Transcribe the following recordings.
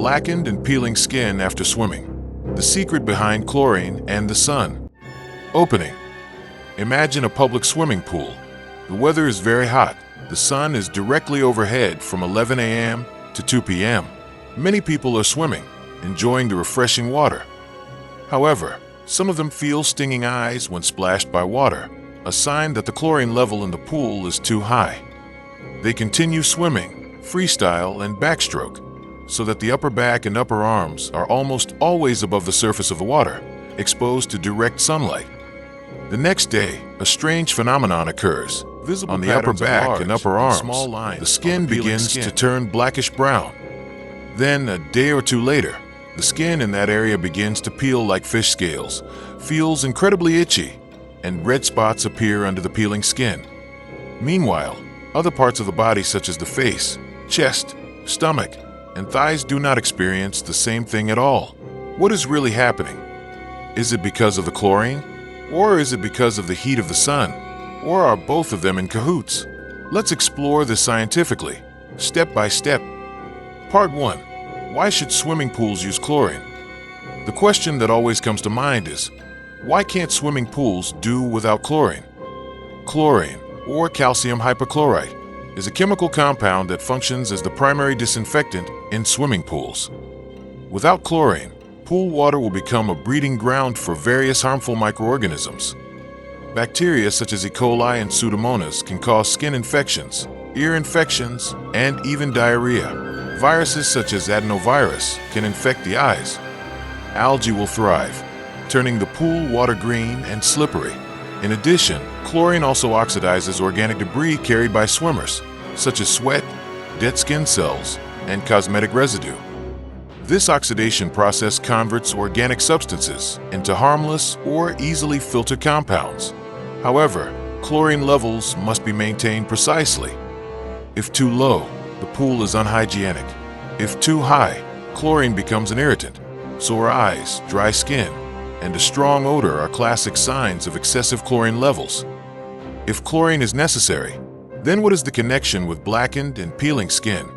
blackened and peeling skin after swimming. The secret behind chlorine and the sun. Opening. Imagine a public swimming pool. The weather is very hot. The sun is directly overhead from 11 a.m. to 2 p.m. Many people are swimming, enjoying the refreshing water. However, some of them feel stinging eyes when splashed by water, a sign that the chlorine level in the pool is too high. They continue swimming, freestyle, and backstroke, so that the upper back and upper arms are almost always above the surface of the water, exposed to direct sunlight. The next day, a strange phenomenon occurs. On the upper back and upper arms, the skin begins to turn blackish brown. Then, a day or two later, the skin in that area begins to peel like fish scales, feels incredibly itchy, and red spots appear under the peeling skin. Meanwhile, other parts of the body such as the face, chest, stomach, and thighs do not experience the same thing at all. What is really happening? Is it because of the chlorine? Or is it because of the heat of the sun? Or are both of them in cahoots? Let's explore this scientifically, step by step. Part 1. Why should swimming pools use chlorine? The question that always comes to mind is, why can't swimming pools do without chlorine? Chlorine, or calcium hypochlorite, is a chemical compound that functions as the primary disinfectant in swimming pools. Without chlorine, pool water will become a breeding ground for various harmful microorganisms. Bacteria such as E. coli and Pseudomonas can cause skin infections, ear infections, and even diarrhea. Viruses such as adenovirus can infect the eyes. Algae will thrive, turning the pool water green and slippery. In addition, chlorine also oxidizes organic debris carried by swimmers, such as sweat, dead skin cells, and cosmetic residue. This oxidation process converts organic substances into harmless or easily filtered compounds. However, chlorine levels must be maintained precisely. If too low, the pool is unhygienic. If too high, chlorine becomes an irritant. Sore eyes, dry skin, and a strong odor are classic signs of excessive chlorine levels. If chlorine is necessary, then what is the connection with blackened and peeling skin?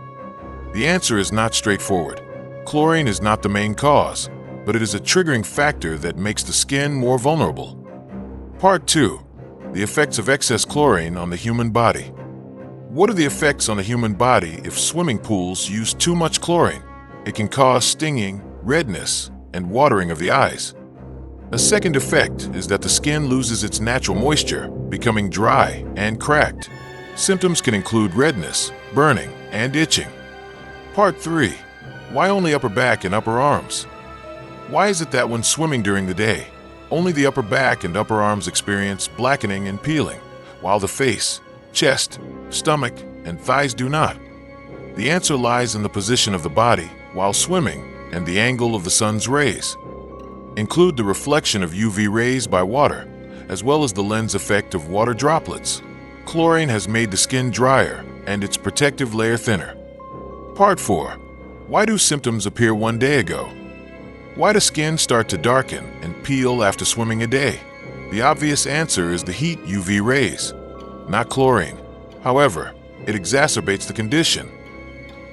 The answer is not straightforward. Chlorine is not the main cause, but it is a triggering factor that makes the skin more vulnerable. Part 2. The effects of excess chlorine on the human body. What are the effects on the human body if swimming pools use too much chlorine? It can cause stinging, redness, and watering of the eyes. A second effect is that the skin loses its natural moisture, becoming dry and cracked. Symptoms can include redness, burning, and itching. Part 3. Why only upper back and upper arms? Why is it that when swimming during the day, only the upper back and upper arms experience blackening and peeling, while the face, chest, stomach, and thighs do not? The answer lies in the position of the body while swimming and the angle of the sun's rays. Include the reflection of UV rays by water, as well as the lens effect of water droplets. Chlorine has made the skin drier and its protective layer thinner. Part 4. Why do symptoms appear one day ago? Why does skin start to darken and peel after swimming a day? The obvious answer is the heat UV rays, not chlorine. However, it exacerbates the condition.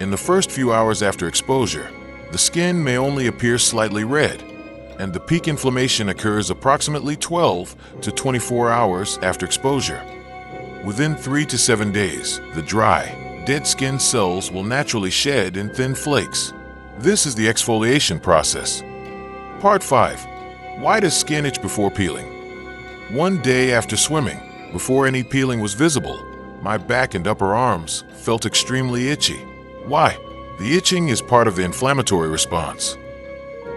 In the first few hours after exposure, the skin may only appear slightly red, and the peak inflammation occurs approximately 12 to 24 hours after exposure. Within 3 to 7 days, the dry, dead skin cells will naturally shed in thin flakes. This is the exfoliation process. Part 5. Why does skin itch before peeling? One day after swimming, before any peeling was visible, my back and upper arms felt extremely itchy. Why? The itching is part of the inflammatory response.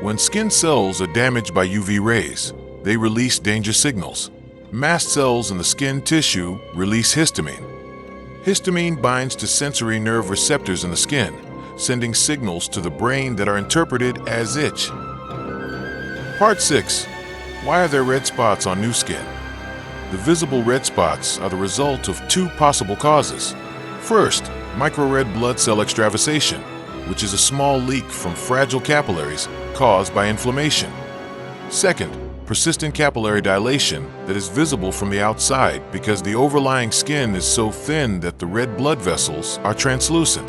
When skin cells are damaged by UV rays, they release danger signals. Mast cells in the skin tissue release histamine. Histamine binds to sensory nerve receptors in the skin, sending signals to the brain that are interpreted as itch. Part 6. Why are there red spots on new skin? The visible red spots are the result of two possible causes. First, micro-red blood cell extravasation, which is a small leak from fragile capillaries caused by inflammation. Second, persistent capillary dilation that is visible from the outside because the overlying skin is so thin that the red blood vessels are translucent.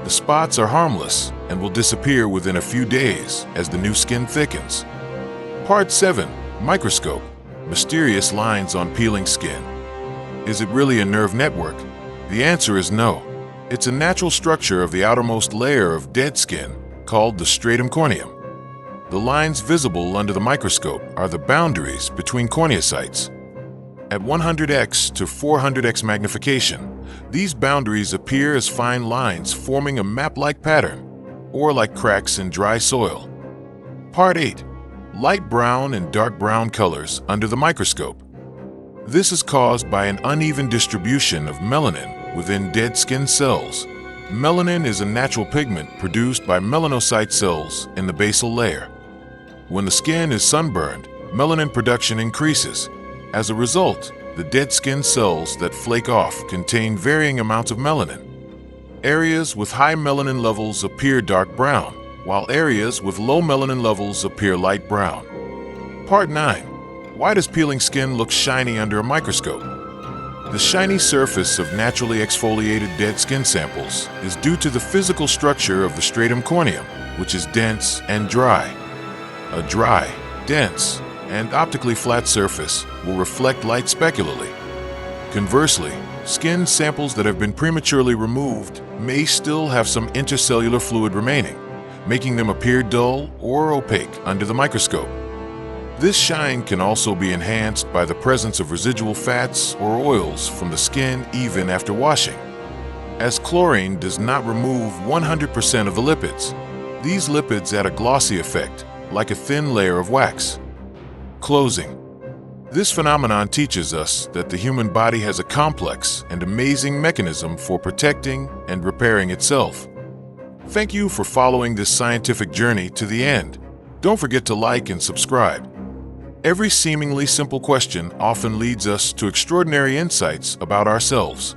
The spots are harmless and will disappear within a few days as the new skin thickens. Part 7. Microscope. Mysterious lines on peeling skin. Is it really a nerve network? The answer is no. It's a natural structure of the outermost layer of dead skin called the stratum corneum. The lines visible under the microscope are the boundaries between corneocytes. At 100x to 400x magnification, these boundaries appear as fine lines forming a map-like pattern, or like cracks in dry soil. Part 8. Light brown and dark brown colors under the microscope. This is caused by an uneven distribution of melanin within dead skin cells. Melanin is a natural pigment produced by melanocyte cells in the basal layer. When the skin is sunburned, melanin production increases. As a result, the dead skin cells that flake off contain varying amounts of melanin. Areas with high melanin levels appear dark brown, while areas with low melanin levels appear light brown. Part 9. Why does peeling skin look shiny under a microscope? The shiny surface of naturally exfoliated dead skin samples is due to the physical structure of the stratum corneum, which is dense and dry. A dry, dense, and optically flat surface will reflect light specularly. Conversely, skin samples that have been prematurely removed may still have some intercellular fluid remaining, making them appear dull or opaque under the microscope. This shine can also be enhanced by the presence of residual fats or oils from the skin even after washing. As chlorine does not remove 100% of the lipids, these lipids add a glossy effect, like a thin layer of wax. Closing. This phenomenon teaches us that the human body has a complex and amazing mechanism for protecting and repairing itself. Thank you for following this scientific journey to the end. Don't forget to like and subscribe. Every seemingly simple question often leads us to extraordinary insights about ourselves.